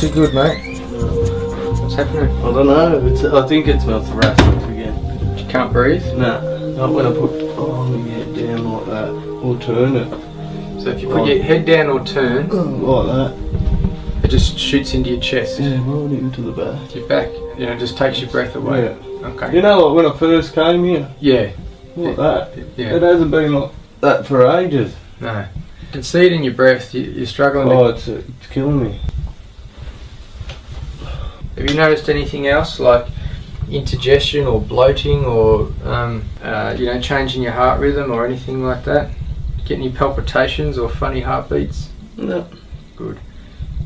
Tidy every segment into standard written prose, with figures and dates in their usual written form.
too good, mate. What's happening? I don't know. I think it's my thoracic again. You can't breathe? Nah. Not when I put my head down like that. Or turn it. So if you put your head down or turn, like that, it just shoots into your chest. yeah, right into the back. Your back, you know, just takes your breath away. Yeah. Okay. You know, like when I first came here, Yeah. like that. Yeah. It hasn't been like that for ages. No. You can see it in your breath. You're struggling. Oh, it's killing me. Have you noticed anything else, like indigestion or bloating, or you know, changing your heart rhythm or anything like that? Get any palpitations or funny heartbeats? No. Good.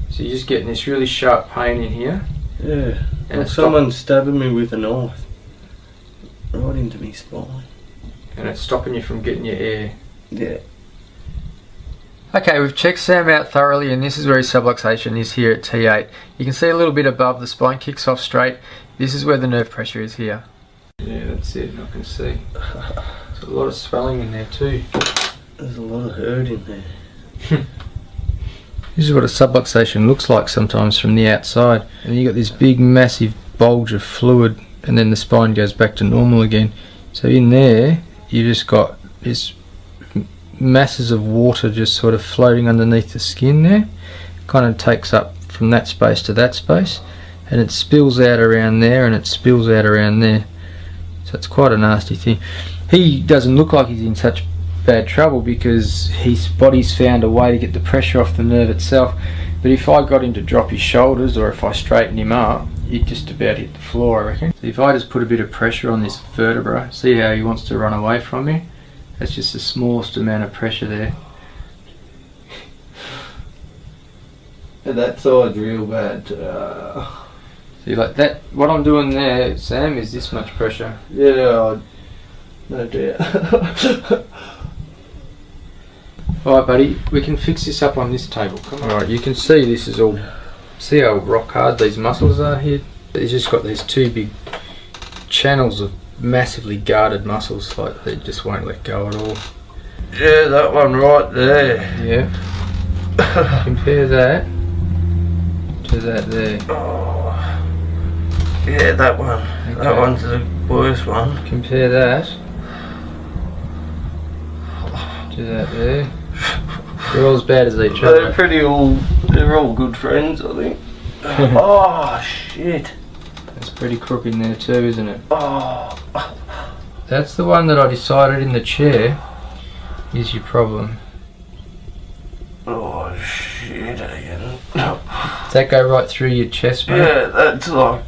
So you're just getting this really sharp pain in here. Yeah. And Like someone's stabbing me with a knife right into my spine. And it's stopping you from getting your air. Yeah. Okay, we've checked Sam out thoroughly, and this is where his subluxation is here at T8. You can see a little bit above, the spine kicks off straight. This is where the nerve pressure is here. Yeah, that's it, I can see. There's a lot of swelling in there too. There's a lot of hurt in there. This is what a subluxation looks like sometimes from the outside. And you got this big massive bulge of fluid, and then the spine goes back to normal again. So in there, you just got this masses of water just sort of floating underneath the skin there. Kind of takes up from that space to that space, and it spills out around there, and it spills out around there. So it's quite a nasty thing. He doesn't look like he's in such bad trouble because his body's found a way to get the pressure off the nerve itself. But if I got him to drop his shoulders, or if I straightened him up, he'd just about hit the floor, I reckon. So if I just put a bit of pressure on this vertebra, see how he wants to run away from me? That's just the smallest amount of pressure there. And that side's real bad. See, like that, what I'm doing there, Sam, is this much pressure. Yeah, no doubt. Alright buddy, we can fix this up on this table, come on. Alright, you can see this is all, see how rock hard these muscles are here? He's just got these two big channels of massively guarded muscles, like they just won't let go at all. Yeah, that one right there. Yeah. Compare that to that there. Oh. Yeah, that one. Okay. That one's the worst one. Compare that to that there. They're all as bad as each other. They're all good friends, I think. Oh shit. That's pretty crook in there too, isn't it? Oh. That's the one that I decided in the chair is your problem. Oh shit again. Does that go right through your chest, mate? Yeah, that's like...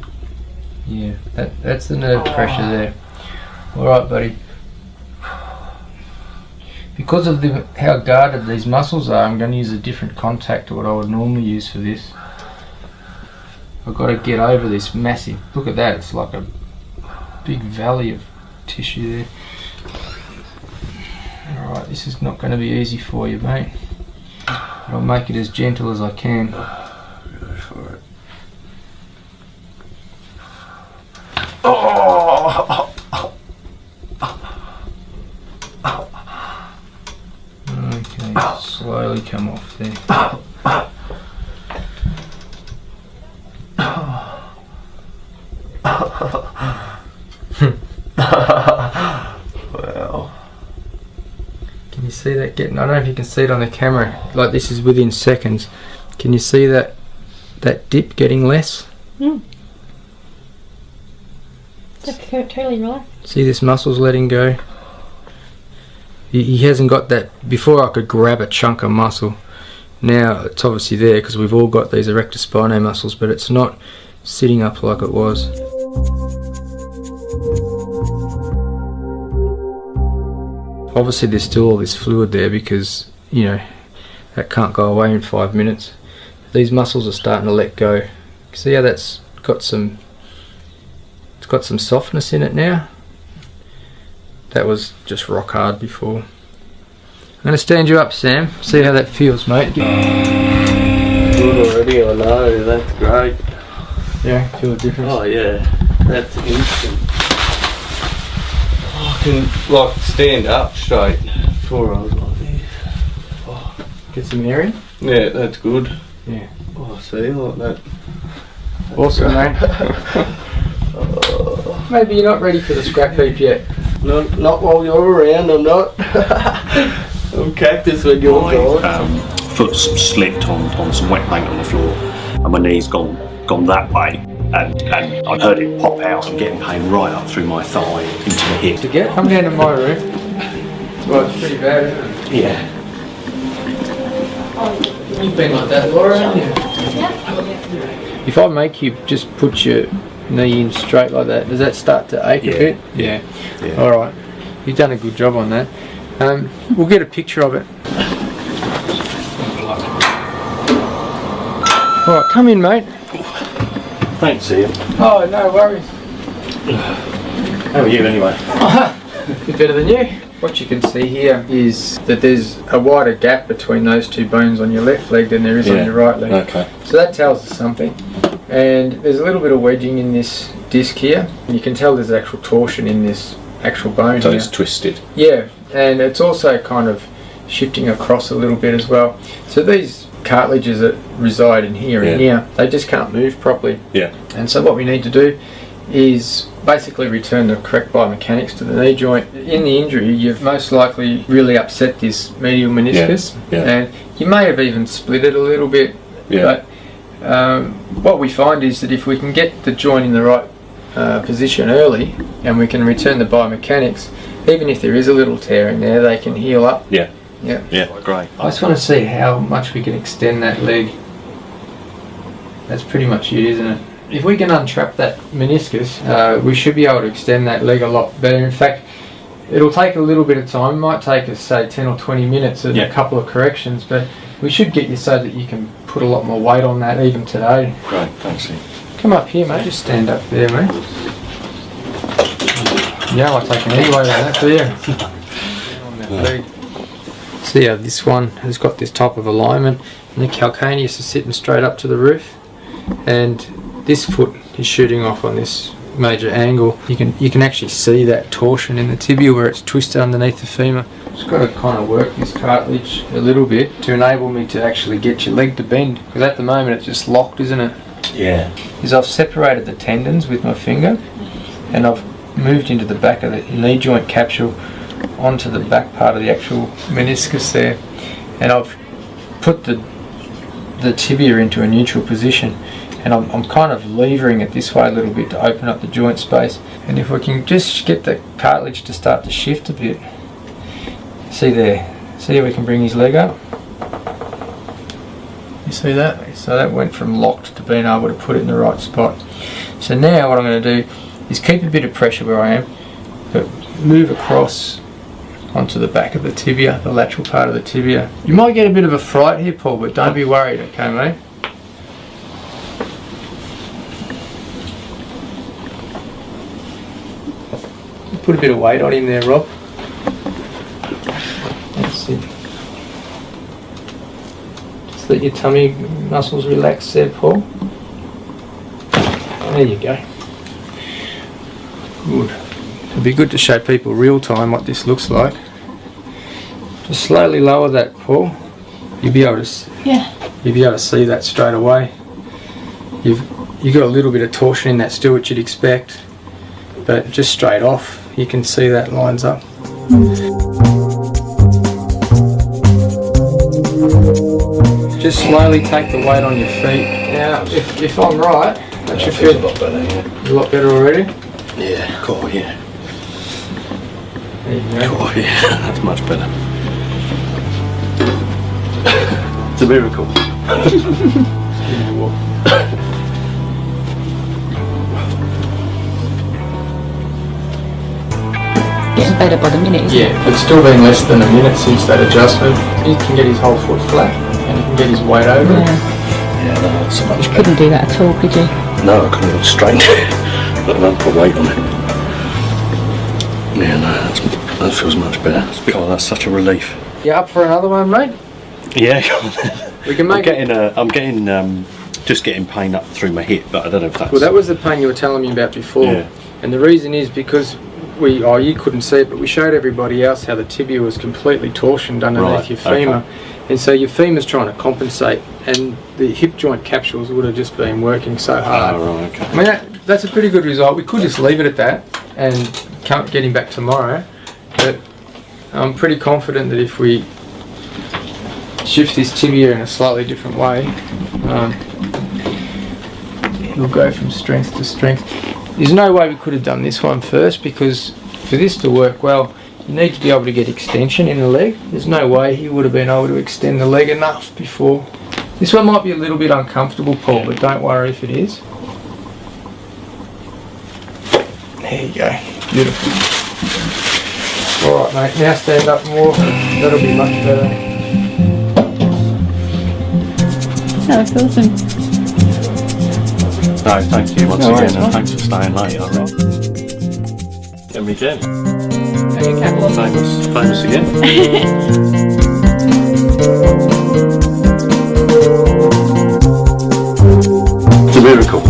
Yeah, that's the nerve pressure there. Alright buddy. Because of how guarded these muscles are, I'm going to use a different contact to what I would normally use for this. I've got to get over this massive, look at that, it's like a big valley of tissue there. Alright, this is not going to be easy for you, mate. But I'll make it as gentle as I can. Go for it. Oh! Okay, slowly come off there. Wow. Can you see that getting, I don't know if you can see it on the camera, like this is within seconds. Can you see that dip getting less? That's totally right. See this muscle's letting go? He hasn't got that. Before I could grab a chunk of muscle. Now it's obviously there because we've all got these erector spinae muscles, but it's not sitting up like it was. Obviously there's still all this fluid there because, you know, that can't go away in 5 minutes. These muscles are starting to let go. See how that's got some, it's got some softness in it now? That was just rock hard before. I'm going to stand you up, Sam. See how that feels, mate. Good already, I know. That's great. Yeah, feel a difference? Oh yeah, that's instant. I can like stand up straight before I was like this. Get some air in? Yeah, that's good. Yeah. Oh, see, like that. Awesome, mate. Maybe you're not ready for the scrap heap yet. No, not while you're around, I'm not. I'm cactus when you're gone. Foot slipped on some wet paint on the floor, and my knee's gone that way, and I heard it pop out and getting pain right up through my thigh into the hip. To get come down to my room. Well, it's pretty bad, isn't it? Yeah. You've been like that, Laura, haven't you? If I make you just put your knee in straight like that, does that start to ache a bit? Yeah. Alright. You've done a good job on that. We'll get a picture of it. Alright, come in, mate. Thanks, Ian. Oh, no worries. How are you anyway? Bit better than you. What you can see here is that there's a wider gap between those two bones on your left leg than there is on your right leg. Okay. So that tells us something. And there's a little bit of wedging in this disc here. You can tell there's actual torsion in this actual bone So here. it's twisted. Yeah, and it's also kind of shifting across a little bit as well. So these cartilages that reside in here and here, they just can't move properly. Yeah. And so what we need to do is basically return the correct biomechanics to the knee joint. In the injury, you've most likely really upset this medial meniscus, and you may have even split it a little bit. But what we find is that if we can get the joint in the right position early, and we can return the biomechanics, even if there is a little tear in there, they can heal up. Yeah, great. I just want to see how much we can extend that leg. That's pretty much it, isn't it? If we can untrap that meniscus, we should be able to extend that leg a lot better. In fact, it'll take a little bit of time. It might take us, say, 10 or 20 minutes and a couple of corrections, but we should get you so that you can put a lot more weight on that even today. Great, thanks, Ian. Come up here, mate. Just stand up there, mate. Yeah, I'll take any weight on that for you. On that leg. See how this one has got this type of alignment, and the calcaneus is sitting straight up to the roof, and this foot is shooting off on this major angle. You can actually see that torsion in the tibia where it's twisted underneath the femur. Just got to kind of work this cartilage a little bit to enable me to actually get your leg to bend, because at the moment it's just locked, isn't it? Yeah. Is I've separated the tendons with my finger, and I've moved into the back of the knee joint capsule onto the back part of the actual meniscus there, and I've put the tibia into a neutral position, and I'm kind of levering it this way a little bit to open up the joint space. And if we can just get the cartilage to start to shift a bit, see there, see how we can bring his leg up? You see that? So that went from locked to being able to put it in the right spot. So now what I'm going to do is keep a bit of pressure where I am, but move across onto the back of the tibia, the lateral part of the tibia. You might get a bit of a fright here, Paul, but don't be worried, okay, mate? Put a bit of weight on him there, Rob. That's it. Just let your tummy muscles relax there, Paul. There you go. Good. It'd be good to show people real time what this looks like. Just slowly lower that, Paul. You'll be able to see that straight away. You've got a little bit of torsion in that still, which you'd expect, but just straight off, you can see that lines up. Just slowly take the weight on your feet. Now, if I'm right, that should feel a lot better. A lot better already? Yeah, cool, yeah. There you go. Oh yeah, that's much better. It's a miracle. Getting better by the minute, isn't it? Yeah, it's still been less than a minute since that adjustment. He can get his whole foot flat and he can get his weight over it. Yeah, no, that's so much better. Couldn't do that at all, could you? No, I couldn't look straight, let alone put weight on it. Yeah, no, that feels much better. Oh, that's such a relief. You up for another one, mate? Yeah, We can make I'm getting pain up through my hip, but I don't know if that's... Well, that was the pain you were telling me about before. Yeah. And the reason is because you couldn't see it, but we showed everybody else how the tibia was completely torsioned underneath your femur. And so your femur's trying to compensate, and the hip joint capsules would have just been working so hard. Oh, right, okay. I mean, that's a pretty good result. We could just leave it at that and can't get him back tomorrow, but I'm pretty confident that if we shift this tibia in a slightly different way, he'll go from strength to strength. There's no way we could have done this one first, because for this to work well, you need to be able to get extension in the leg. There's no way he would have been able to extend the leg enough before. This one might be a little bit uncomfortable, Paul, but don't worry if it is. There you go. Beautiful. Alright mate, now stand up more. That'll be much better. That was awesome. No, thank you once No again, worries, and Mark. thanks for staying late. All right. Get me again. Are you catwalk? Famous again. It's a miracle.